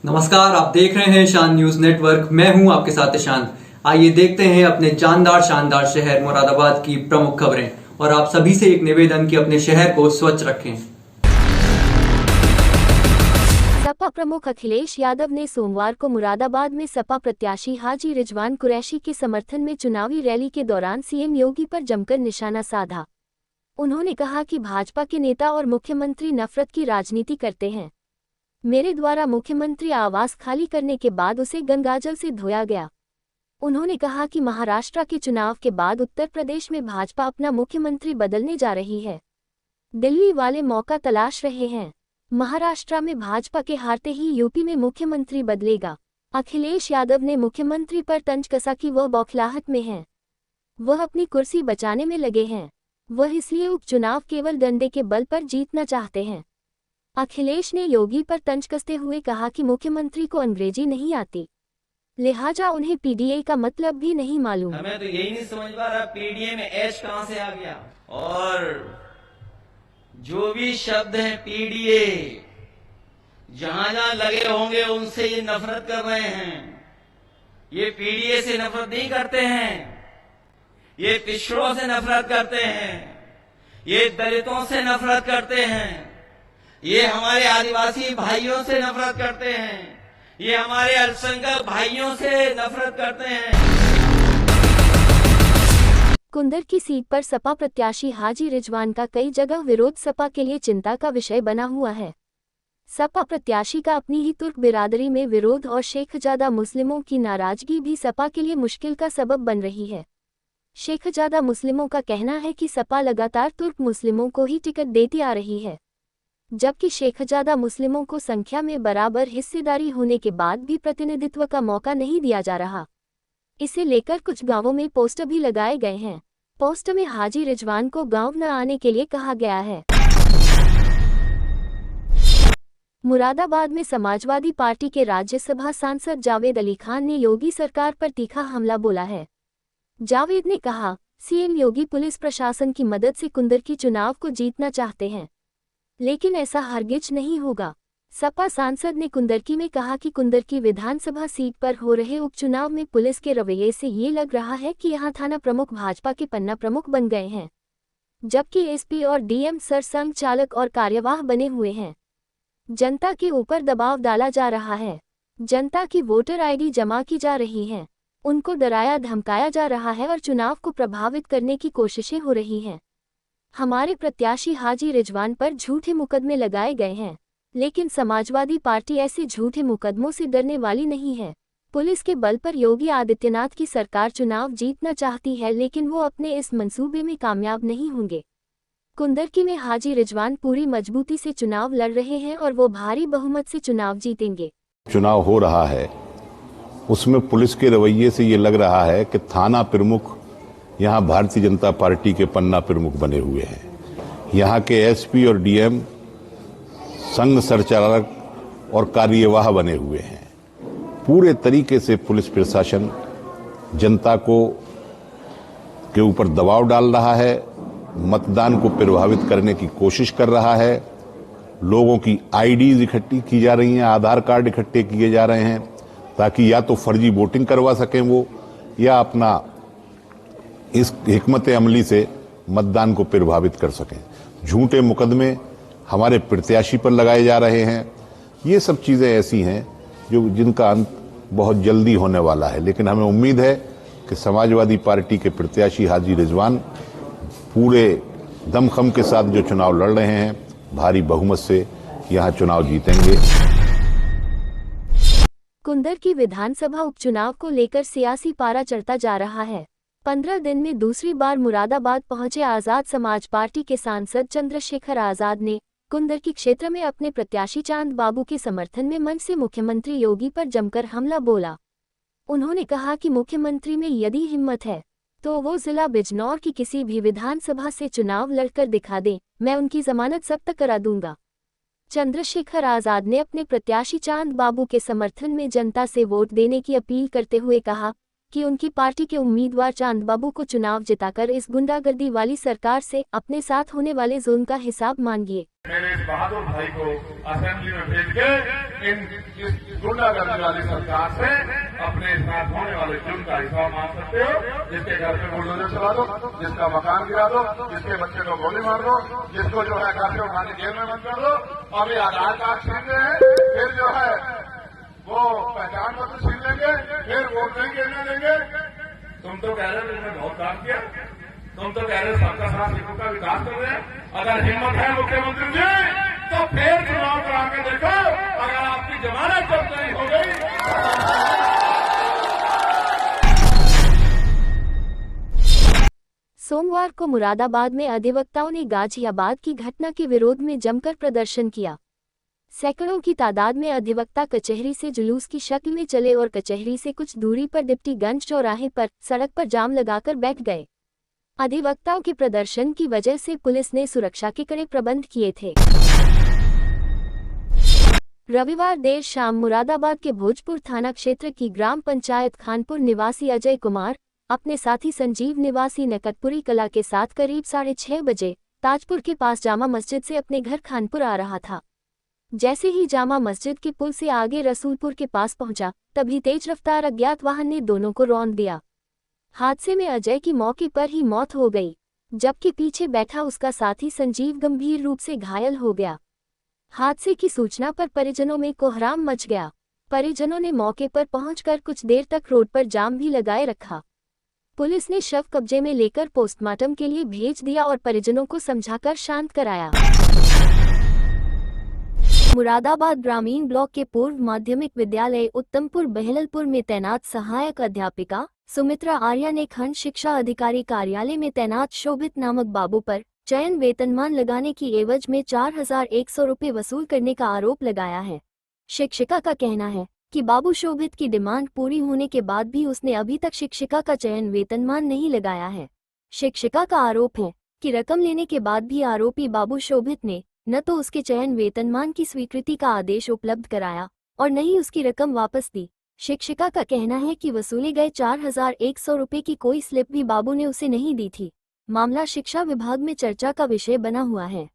नमस्कार, आप देख रहे हैं शान न्यूज नेटवर्क। मैं हूं आपके साथ शांत। आइए देखते हैं अपने जानदार शानदार शहर मुरादाबाद की प्रमुख खबरें और आप सभी से एक निवेदन कि अपने शहर को स्वच्छ रखें। सपा प्रमुख अखिलेश यादव ने सोमवार को मुरादाबाद में सपा प्रत्याशी हाजी रिजवान कुरैशी के समर्थन में चुनावी रैली के दौरान सीएम योगी पर जमकर निशाना साधा। उन्होंने कहा कि भाजपा के नेता और मुख्यमंत्री नफरत की राजनीति करते हैं। मेरे द्वारा मुख्यमंत्री आवास खाली करने के बाद उसे गंगाजल से धोया गया। उन्होंने कहा कि महाराष्ट्र के चुनाव के बाद उत्तर प्रदेश में भाजपा अपना मुख्यमंत्री बदलने जा रही है। दिल्ली वाले मौका तलाश रहे हैं। महाराष्ट्र में भाजपा के हारते ही यूपी में मुख्यमंत्री बदलेगा। अखिलेश यादव ने मुख्यमंत्री पर तंज कसा कि वह बौखलाहट में हैं। वह अपनी कुर्सी बचाने में लगे हैं। वह इसलिए उपचुनाव केवल डंडे के बल पर जीतना चाहते हैं। अखिलेश ने योगी पर तंज कसते हुए कहा कि मुख्यमंत्री को अंग्रेजी नहीं आती, लिहाजा उन्हें पीडीए का मतलब भी नहीं मालूम। हमें तो यही नहीं समझ पा रहा पीडीए में एच कहां से आ गया। और जो भी शब्द है पीडीए, जहां जहां लगे होंगे उनसे ये नफरत कर रहे हैं। ये पीडीए से नफरत नहीं करते हैं, ये पिछड़ों से नफरत करते हैं, ये दलितों से नफरत करते हैं, ये हमारे आदिवासी भाइयों से नफरत करते हैं, ये हमारे अल्पसंख्यक भाइयों से नफरत करते हैं। कुंदर की सीट पर सपा प्रत्याशी हाजी रिजवान का कई जगह विरोध सपा के लिए चिंता का विषय बना हुआ है। सपा प्रत्याशी का अपनी ही तुर्क बिरादरी में विरोध और शेखजादा मुस्लिमों की नाराजगी भी सपा के लिए मुश्किल का सबब बन रही है। शेखजादा मुस्लिमों का कहना है कि सपा लगातार तुर्क मुस्लिमों को ही टिकट देती आ रही है, जबकि शेखजादा मुस्लिमों को संख्या में बराबर हिस्सेदारी होने के बाद भी प्रतिनिधित्व का मौका नहीं दिया जा रहा। इसे लेकर कुछ गांवों में पोस्टर भी लगाए गए हैं। पोस्टर में हाजी रिजवान को गांव न आने के लिए कहा गया है। मुरादाबाद में समाजवादी पार्टी के राज्यसभा सांसद जावेद अली खान ने योगी सरकार पर तीखा हमला बोला है। जावेद ने कहा, सीएम योगी पुलिस प्रशासन की मदद से कुंदर की चुनाव को जीतना चाहते हैं, लेकिन ऐसा हरगिज नहीं होगा। सपा सांसद ने कुंदरकी में कहा कि कुंदरकी विधानसभा सीट पर हो रहे उपचुनाव में पुलिस के रवैये से ये लग रहा है कि यहां थाना प्रमुख भाजपा के पन्ना प्रमुख बन गए हैं, जबकि एसपी और डीएम सरसंघ चालक और कार्यवाह बने हुए हैं। जनता के ऊपर दबाव डाला जा रहा है। जनता की वोटर आईडी जमा की जा रही है, उनको डराया धमकाया जा रहा है और चुनाव को प्रभावित करने की कोशिशें हो रही हैं। हमारे प्रत्याशी हाजी रिजवान पर झूठे मुकदमे लगाए गए हैं, लेकिन समाजवादी पार्टी ऐसे झूठे मुकदमों से डरने वाली नहीं है। पुलिस के बल पर योगी आदित्यनाथ की सरकार चुनाव जीतना चाहती है, लेकिन वो अपने इस मंसूबे में कामयाब नहीं होंगे। कुंदरकी में हाजी रिजवान पूरी मजबूती से चुनाव लड़ रहे हैं और वो भारी बहुमत से चुनाव जीतेंगे। चुनाव हो रहा है, उसमें पुलिस के रवैये से ये लग रहा है कि थाना प्रमुख यहाँ भारतीय जनता पार्टी के पन्ना प्रमुख बने हुए हैं। यहाँ के एसपी और डीएम संघ सरचालक और कार्यवाह बने हुए हैं। पूरे तरीके से पुलिस प्रशासन जनता को के ऊपर दबाव डाल रहा है, मतदान को प्रभावित करने की कोशिश कर रहा है। लोगों की आईडीज इकट्ठी की जा रही हैं, आधार कार्ड इकट्ठे किए जा रहे हैं, ताकि या तो फर्जी वोटिंग करवा सकें वो, या अपना इस हिकमत अमली से मतदान को प्रभावित कर सकें। झूठे मुकदमे हमारे प्रत्याशी पर लगाए जा रहे हैं। ये सब चीजें ऐसी हैं जिनका अंत बहुत जल्दी होने वाला है, लेकिन हमें उम्मीद है कि समाजवादी पार्टी के प्रत्याशी हाजी रिजवान पूरे दमखम के साथ जो चुनाव लड़ रहे हैं, भारी बहुमत से यहां चुनाव जीतेंगे। कुंदर की विधानसभा उपचुनाव को लेकर सियासी पारा चढ़ता जा रहा है। 15 दिन में दूसरी बार मुरादाबाद पहुंचे आजाद समाज पार्टी के सांसद चंद्रशेखर आजाद ने कुंदरकी क्षेत्र में अपने प्रत्याशी चांद बाबू के समर्थन में मंच से मुख्यमंत्री योगी पर जमकर हमला बोला। उन्होंने कहा कि मुख्यमंत्री में यदि हिम्मत है तो वो जिला बिजनौर की किसी भी विधानसभा से चुनाव लड़कर दिखा दें, मैं उनकी जमानत जब्त करा दूंगा। चंद्रशेखर आजाद ने अपने प्रत्याशी चांद बाबू के समर्थन में जनता से वोट देने की अपील करते हुए कहा कि उनकी पार्टी के उम्मीदवार चांद बाबू को चुनाव जिताकर इस गुंडागर्दी वाली सरकार से अपने साथ होने वाले जुल्म का हिसाब मांगिए। मेरे इस बहादुर भाई को असेंबली में भेज के इस गुंडागर्दी वाली सरकार से अपने साथ होने वाले जुल्म का हिसाब मांग सकते हो। जिसके घर पे बुलडोजर चला दो, जिसका मकान गिरा दो, जिसके बच्चे को गोली मार दो, जिसको जो है घर से उठा के जेल में बंद कर दो, अभी आधार कार्ड छीन रहे हैं, फिर जो है वो पहचान पत्र छीन लेंगे, फिर वोट नहीं गिरने देंगे। तुम तो कह रहे हो तुमने बहुत काम किया, तुम तो कह रहे हो सबका साथ सिखों का विकास कर रहे हैं। अगर हिम्मत है मुख्यमंत्री जी तो फिर चुनाव करा के देखो, अगर आपकी जमानत जब्त नहीं हो गई। सोमवार को मुरादाबाद में अधिवक्ताओं ने गाजियाबाद की घटना के विरोध में जमकर प्रदर्शन किया। सैकड़ों की तादाद में अधिवक्ता कचहरी से जुलूस की शक्ल में चले और कचहरी से कुछ दूरी पर डिप्टीगंज चौराहे पर सड़क पर जाम लगाकर बैठ गए। अधिवक्ताओं के प्रदर्शन की वजह से पुलिस ने सुरक्षा के कड़े प्रबंध किए थे। रविवार देर शाम मुरादाबाद के भोजपुर थाना क्षेत्र की ग्राम पंचायत खानपुर निवासी अजय कुमार अपने साथी संजीव निवासी नकतपुरी कला के साथ करीब 6:30 बजे ताजपुर के पास जामा मस्जिद से अपने घर खानपुर आ रहा था। जैसे ही जामा मस्जिद के पुल से आगे रसूलपुर के पास पहुंचा, तभी तेज रफ्तार अज्ञात वाहन ने दोनों को रौंद दिया। हादसे में अजय की मौके पर ही मौत हो गई, जबकि पीछे बैठा उसका साथी संजीव गंभीर रूप से घायल हो गया। हादसे की सूचना पर परिजनों में कोहराम मच गया। परिजनों ने मौके पर पहुंचकर कुछ देर तक रोड पर जाम भी लगाए रखा। पुलिस ने शव कब्जे में लेकर पोस्टमार्टम के लिए भेज दिया और परिजनों को समझाकर शांत कराया। मुरादाबाद ग्रामीण ब्लॉक के पूर्व माध्यमिक विद्यालय उत्तमपुर बहललपुर में तैनात सहायक अध्यापिका सुमित्रा आर्या ने खंड शिक्षा अधिकारी कार्यालय में तैनात शोभित नामक बाबू पर चयन वेतनमान लगाने की एवज में 4100 रुपये वसूल करने का आरोप लगाया है। शिक्षिका का कहना है कि बाबू शोभित की डिमांड पूरी होने के बाद भी उसने अभी तक शिक्षिका का चयन वेतनमान नहीं लगाया है। शिक्षिका का आरोप है कि रकम लेने के बाद भी आरोपी बाबू शोभित ने न तो उसके चयन वेतनमान की स्वीकृति का आदेश उपलब्ध कराया और न ही उसकी रकम वापस दी। शिक्षिका का कहना है कि वसूले गए 4100 रुपये की कोई स्लिप भी बाबू ने उसे नहीं दी थी। मामला शिक्षा विभाग में चर्चा का विषय बना हुआ है।